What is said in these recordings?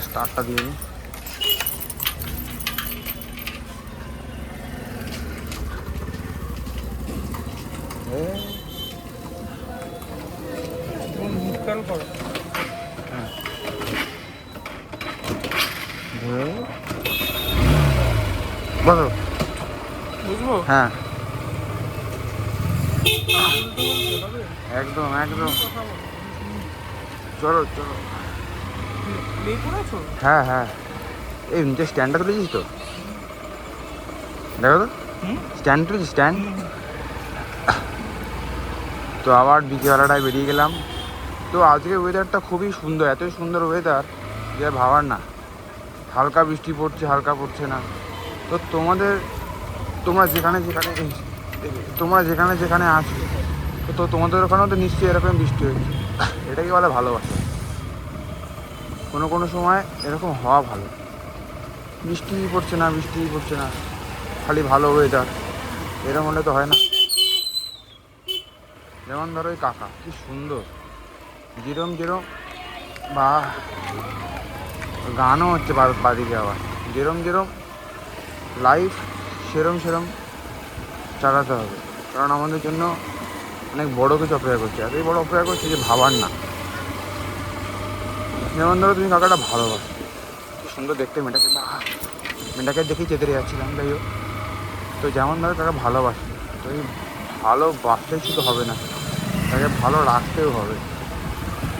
স্টার্টটা দিয়ে নিই। বলো বুঝবো। হ্যাঁ একদম একদম, চলো চলো। হ্যাঁ হ্যাঁ, এই নিচে স্ট্যান্ডটা তুলেছিস তো, দেখো তো স্ট্যান্ড তুলেছিস, স্ট্যান্ড। তো আবার বিকেলবেলাটায় বেরিয়ে গেলাম। তো আজকে ওয়েদারটা খুবই সুন্দর, এতই সুন্দর ওয়েদার যে ভাবার না। হালকা বৃষ্টি পড়ছে, হালকা পড়ছে না। তো তোমরা যেখানে যেখানে আছো, তো তোমাদের ওখানেও তো নিশ্চয়ই এরকম বৃষ্টি হচ্ছে। এটাই বলে ভালোবাসা। কোনো কোনো সময় এরকম হওয়া ভালো, বৃষ্টিই পড়ছে না, খালি ভালো ওয়েদার, এরকম হলে তো হয় না। যেমন ধরো ওই কাকা, কি সুন্দর, যেরম বা গানও হচ্ছে বাদিকে আবার, যেরম লাইফ সেরম চালাতে হবে। কারণ আমাদের জন্য অনেক বড় কিছু অপেক্ষা করছে, এতই বড় অপেক্ষা করছে যে ভাবার না। যেমন ধরো তুমি কাকাটা ভালোবাসো, কি সুন্দর দেখতে মেয়েটাকে দেখেই চেতে যাচ্ছিলাম। যাই হোক, তো যেমন ধরো কাকা ভালোবাসে, তো এই ভালোবাসলেই শুধু হবে না, তাকে ভালো রাখতেও হবে।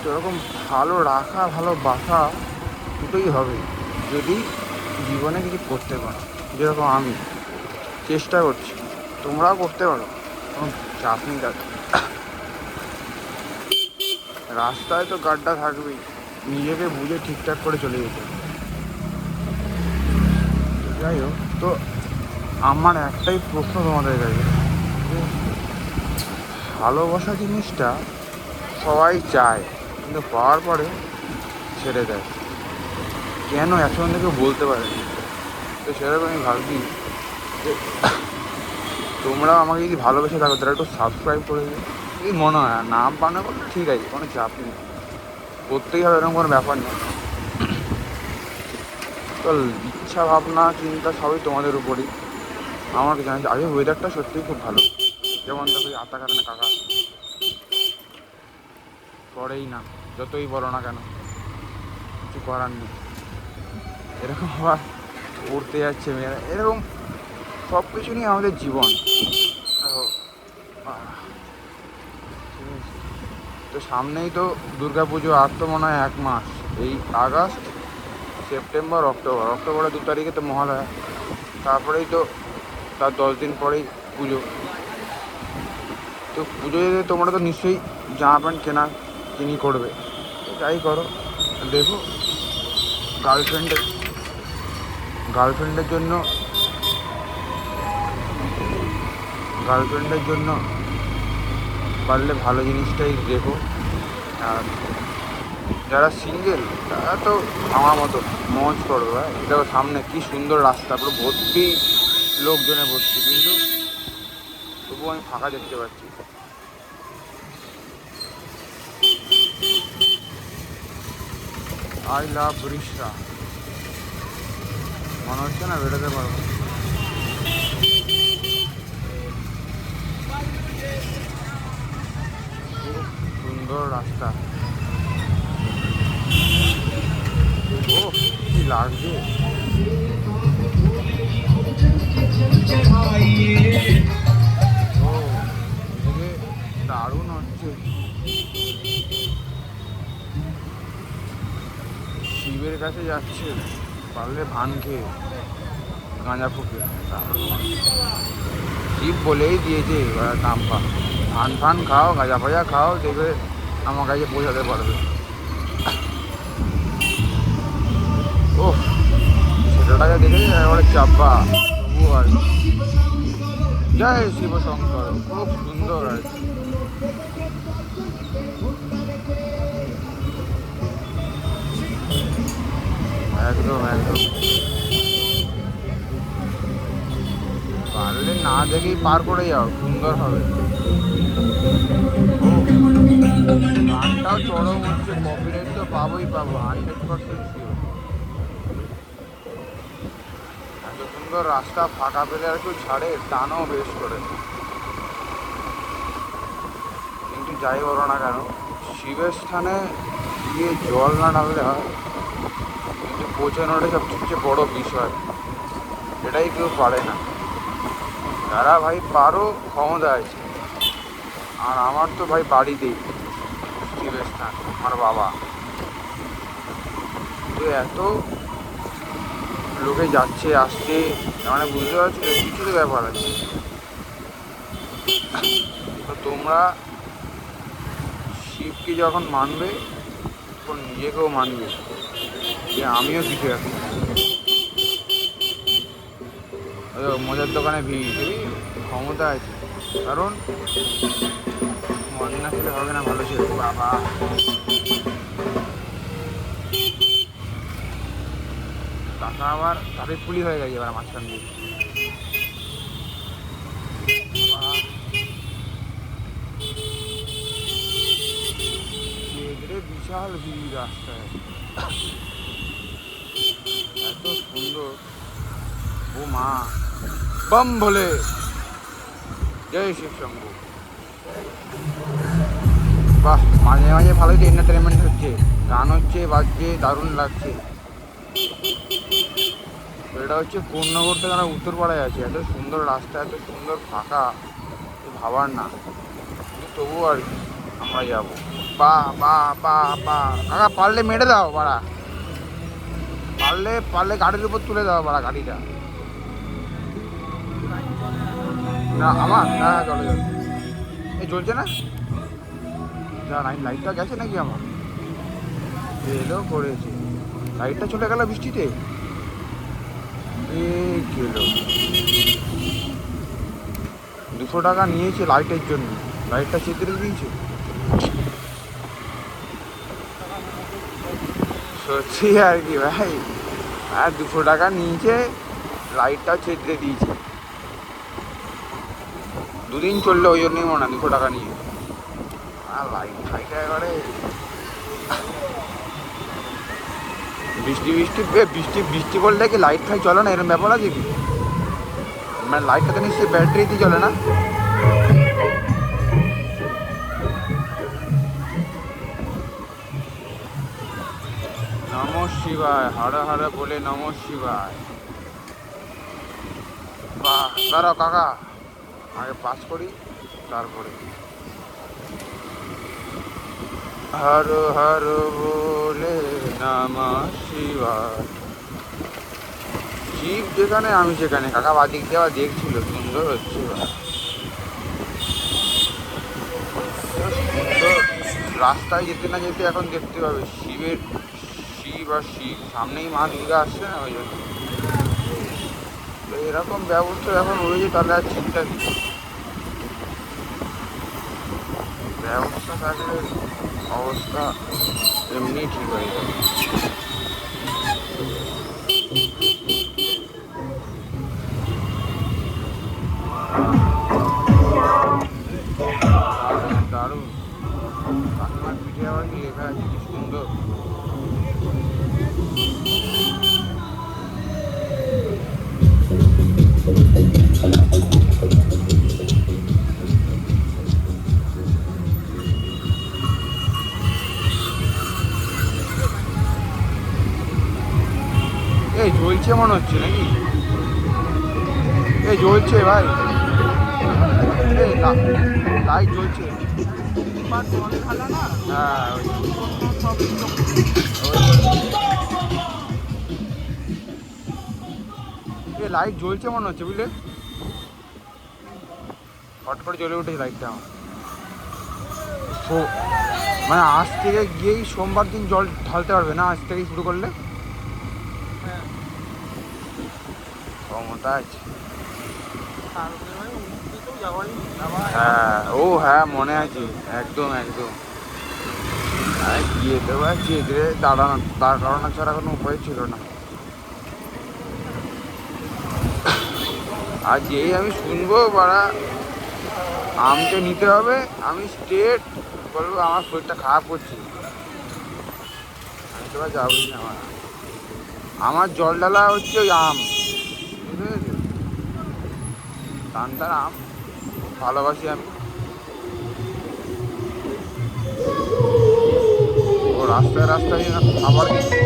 তো এরকম ভালো রাখা ভালোবাসা দুটোই হবে যদি জীবনে কিছু করতে পারো। যেরকম আমি চেষ্টা করছি, তোমরাও করতে পারো, কোনো চাপ নেই তাদের। রাস্তায় তো গাড্ডা থাকবেই, নিজেকে বুঝে ঠিকঠাক করে চলে যেতে। যাই হোক, তো আমার একটাই প্রশ্ন তোমাদের কাছে, ভালোবাসা জিনিসটা সবাই চায় কিন্তু পাওয়ার পরে ছেড়ে দেয়, কেন এখন থেকে বলতে পারেনি। তো সেরকম আমি ভাবছি যে তোমরাও আমাকে যদি ভালোবেসে থাকো তারা একটু সাবস্ক্রাইব করে দিও। যদি মনে হয় নাম পানো করলে ঠিক আছে, কোনো চাপ নেই, করতেই হবে এরকম কোনো ব্যাপার নেই। তো ইচ্ছা ভাবনা চিন্তা সবই তোমাদের উপরই। আমাকে জানি আগে ওয়েদারটা সত্যিই খুব ভালো। যেমন দেখো আতা কাটা কাকা করেই না, যতই বলো না কেন, কিছু করার নেই। এরকম আবার পড়তে যাচ্ছে মেয়েরা, এরকম সব কিছু নিয়ে আমাদের জীবন। তো সামনেই তো দুর্গা পুজো, আর তো মনে হয় 1 মাস, এই আগস্ট সেপ্টেম্বর অক্টোবরের 2 তারিখে তো মহালয়া, তারপরেই তো তার 10 দিন পরেই পুজো। তো পুজোতে তোমরা তো নিশ্চয়ই জামা প্যান্ট কিনি করবে। তো যাই করো, দেখো গার্লফ্রেন্ডের জন্য পারলে ভালো জিনিসটাই দেখো। আর যারা সিঙ্গেল তারা তো আমার মতো মজ করো। এটাও সামনে কি সুন্দর রাস্তা, পুরো ভর্তি লোকজনে ভর্তি, কিন্তু তবুও আমি ফাঁকা দেখতে পাচ্ছি। আই লাভ উড়িষ্যা, মনে হচ্ছে না বেরোতে পারবো। খুব সুন্দর রাস্তা, ও কি লাগছে। ও এদিকে দারুণ হচ্ছে, শিবের কাছে যাচ্ছে, পারলে ভান খেয়ে গাঁজা ফুকে। শিব বলেই দিয়েছে নাম পা, ধান ফান খাও, গাঁজা ফাজা খাও, দেখবে আমার কাছে বোঝাতে পারবে। ও সেটাকে দেখে একেবারে চাপা, তবু আর জয় শিব শঙ্কর, খুব সুন্দর আর কি। একদম পারলে না দেখেই পার করে যাও, সুন্দর হবে। গানটাও চরম হচ্ছে, কপিরাইট তো পাবোই, 100% শিওর। সুন্দর রাস্তা ফাঁকা পেলে আর কেউ ছাড়ে, টানও বেশ করে। কিন্তু যাই বলো না কেন, শিবের স্থানে গিয়ে জল না ঢাললে হয়, কিন্তু পৌঁছানোটা সবচেয়ে বড় বিষয়, এটাই কেউ পারে না। যারা ভাই পারো ক্ষমতা আছে, আর আমার তো ভাই বাড়িতেই শিবের স্থান, আমার বাবা। তো এত লোকে যাচ্ছে আসছে, মানে বুঝতে পারছি কিছু তো ব্যাপার আছে। তো তোমরা শিবকে যখন মানবে তখন নিজেকেও মানবে যে আমিও কিছু আছি। মজার দোকানে ভিড়, ক্ষমতা আছে, কারণ মদ না খেলে হবে না ভালো ছিল বাবা। টাকা আবার ট্রাফিক পুলিশ হয়ে গেছে এবার মাঝখান দিয়ে। বিশাল ভিড় রাস্তায়, এত সুন্দর। ও মা, বম ভোলে, জয় শিব শম্ভু। বাহ, মাঝে মাঝে ভালোই তো এন্টারটেনমেন্ট হচ্ছে, গান হচ্ছে, বাজছে, দারুণ লাগছে। এটা হচ্ছে কোন্নগর থেকে আমরা উত্তরপাড়ায় আছি, এত সুন্দর রাস্তা, এত সুন্দর ফাঁকা, ভাবার না। কিন্তু তবুও আর কি, আমরা যাবো। বা বা বা বা কাকা, পারলে মেরে দাও বাড়া, পারলে পারলে গাড়ির উপর তুলে দাও বাড়া গাড়িটা। না আমার, হ্যাঁ চলে যাবে। এই জ্বলছে না, যা লাইটটা গেছে নাকি আমার, এলো করেছে, লাইটটা চলে গেল বৃষ্টিতে, গেল। 200 টাকা নিয়েছে লাইটের জন্য, লাইটটা চেতরে দিয়েছে। সত্যি আর কি ভাই, আর 200 টাকা নিয়েছে, লাইটটাও চেতরে দিয়েছে। 2 দিন চললো, ওই জন্যই মনে হয় 200 টাকা নিয়ে। আর লাইট ফাইটটা এবারে বৃষ্টি বৃষ্টি বৃষ্টি বৃষ্টি পড়লে কি লাইট ফাইট চলে না, এরকম ব্যাপার আছে কি? মানে লাইটটা তো নিশ্চয়ই ব্যাটারিতে চলে না? নমঃ শিবায়, হর হর বলে নমঃ শিবায়। বাহ, দাঁড়াও কাকা, আগে পাস করি তারপরে। হর হর বলে নমঃ শিবায়। শিব যেখানে আমি সেখানে, কাকা বাদিক দেওয়া দেখছিল, সুন্দর হচ্ছে। সুন্দর রাস্তায় যেতে না যেতে এখন দেখতে পাবে শিব আর শিব, সামনেই মা দুর্গা আসছে না, ওই জন্য এরকম ব্যবস্থা এখন রয়েছে, তাহলে আর চিন্তা কি, ব্যবস্থা থাকলে অবস্থা এমনি ঠিক হয়ে যাবে। দারুণ, কাকিমার পিঠে আবার কি লেখা আছে, কি সুন্দর। এই জ্বলছে মনে হচ্ছে নাকি, এই জ্বলছে ভাই, এই লাইট জ্বলছে। হ্যাঁ, এই লাইট জ্বলছে মনে হচ্ছে বুঝলে, হট করে জ্বলে উঠেছে লাইটটা আমার। মানে আজ থেকে গিয়েই সোমবার দিন জল ঢালতে পারবে না, আজ থেকেই শুরু করলে ক্ষমতা আছে। হ্যাঁ, ও হ্যাঁ মনে আছে, একদম একদম। গিয়ে দেবো চেয়ে দাঁড়ানো, তার কারণে ছাড়া কোনো উপায় ছিল না। আর যেই আমি শুনবো বাড়া আমকে নিতে হবে, আমি স্ট্রেট বলবো আমার শরীরটা খারাপ করছে, আমি তো যাবোই না। আমার জল ঢালা হচ্ছে ওই আম, বুঝতে পেরেছি। কান্তার আম ভালোবাসি আমি। ও রাস্তায় রাস্তায় খাবার দিচ্ছে।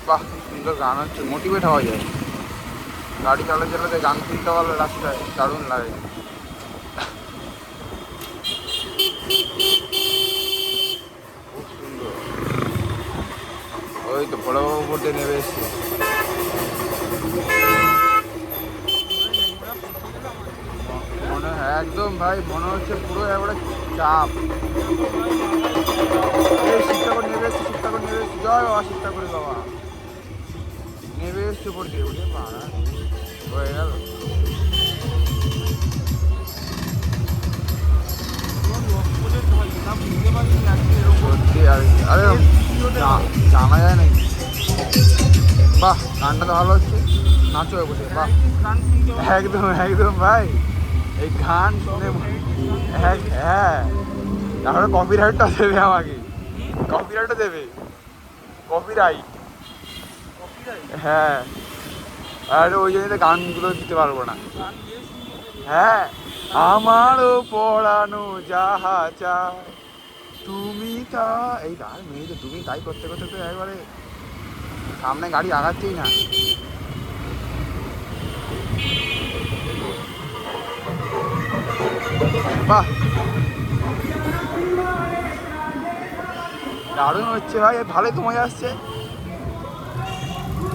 বাহ, সুন্দর গান হচ্ছে, মোটিভেট হওয়া যায়। গাড়ি চালাতে চালাতে গান শুনতে পারলে রাস্তায় দারুণ লাগে। খুব সুন্দর। ওই তো বড়বাবু উপর দিয়ে নেমে এসছে। মনে একদম ভাই মনে হচ্ছে পুরো একবারে চাপ। এই শিক্ষাকর নেমে এসছে, শিক্ষাকর নেমে এসছে। জয় বাবা শিক্ষাকরি বাবা নেমে এসছে উপর দিয়ে। উঠে মারা হয়ে গেল। সত্যি আর কি, আরে জানা যায় নাকি। বাহ, গানটা তো ভালো হচ্ছে, নাচো বসে। বাহ, একদম একদম ভাই, এই গান শুনে হ্যাঁ, তাহলে কপিরাইটটা দেবে আমাকে, কপিরাইটও দেবে, কপিরাইট। হ্যাঁ, আর ওই জন্য গানগুলো দিতে পারবো না। হ্যাঁ, আমারও পড়ানো যাহা চায় তুমি তা, এই আর মেয়েদের তুমি তাই করতে করতে তো একবারে সামনে গাড়ি আগাচ্ছেই না। বাহ, দারুণ হচ্ছে ভাই, ভালোই তো মজা আসছে।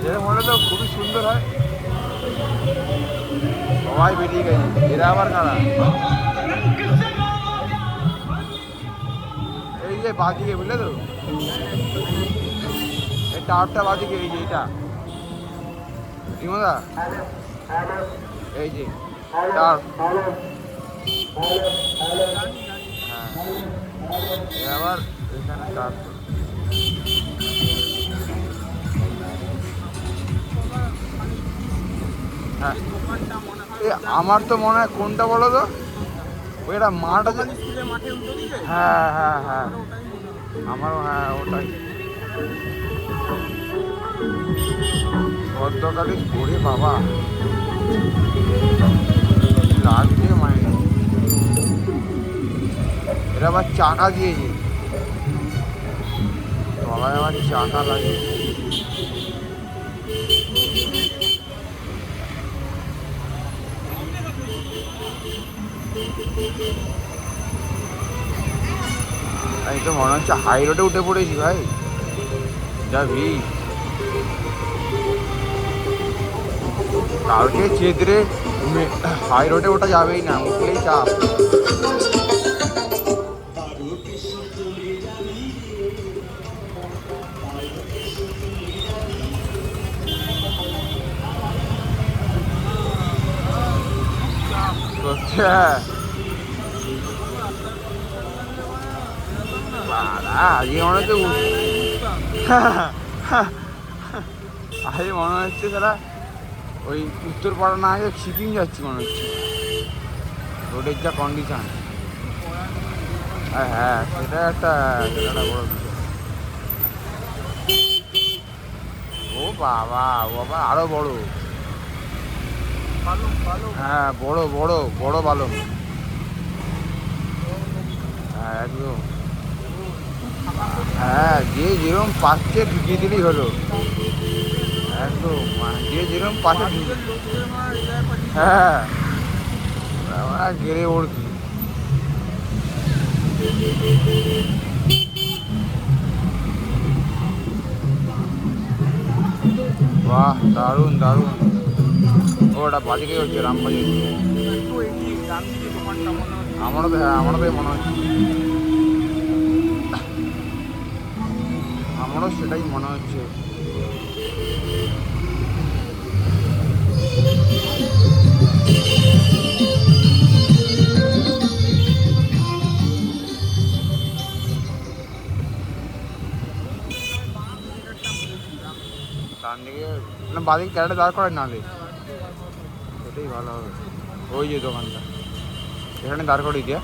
এরকম হলে তো খুবই সুন্দর হয়। সবাই বেরিয়ে গেছে, এরা আবার কারা? এই যে বাদিকে, বুঝলে তো, এই টাওয়ারটা বাদিকে, এই যে এটা বিমদা, এই যে টাওয়ার। হ্যাঁ, আবার এখানে টাওয়ার। হ্যাঁ, আমার তো মনে হয় কোনটা বলো তো, ওইটা মাঠ আছে। হ্যাঁ হ্যাঁ হ্যাঁ, আমারও হ্যাঁ ওটাই। গতকালই করে বাবা লাগছে মাইনে। এরা আবার চাকা দিয়েছে, তলায় আবার চাকা লাগিয়েছে। এই তো মনে হচ্ছে হাই রোডে উঠে পড়েছি ভাই, যা ভিড়। কালকে চেদরে হাই রোডে ওঠা যাবেই না, উঠলেই চাপ। আজকে মনে হচ্ছে আজকে মনে হচ্ছে তারা ওই উত্তরপাড়া না আগে সিকিম যাচ্ছি মনে হচ্ছে, রোডের যা কন্ডিশন। হ্যাঁ, সেটা একটা বড় বিষয়। ও বাবা, ও বাবা আরো বড়। হ্যাঁ, বড় বড় বড় বালক। হ্যাঁ একদম, হ্যাঁ যে যেরকম পাচ্ছে ঢুকিয়ে দিলেই হলো। একদম যে যেরকম পাচ্ছে, হ্যাঁ গেড়ে ওড়কি। বাহ, দারুণ দারুণ। ওটা বাদিকে হচ্ছে রামবাজি। আমারও তো, হ্যাঁ আমারও তো মনে হচ্ছে, আমারও সেটাই মনে হচ্ছে। ডান দিকে বাদিকে ক্যারেটে দাঁড় করায় নালে। এটাই ভালো হবে। ওই যে দোকানটা এখানে দাঁড় করিয়ে দিয়া,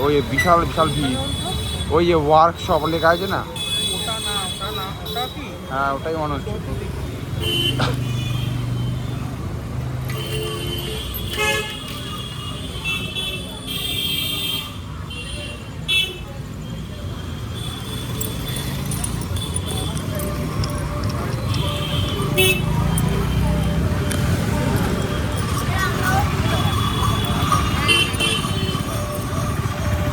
ওই বিশাল বিশাল ভিড়, ওই যে ওয়ার্কশপ লেখা আছে না, ওটা না, ওটা না, ওটা কি? হ্যাঁ ওটাই মনে হচ্ছে।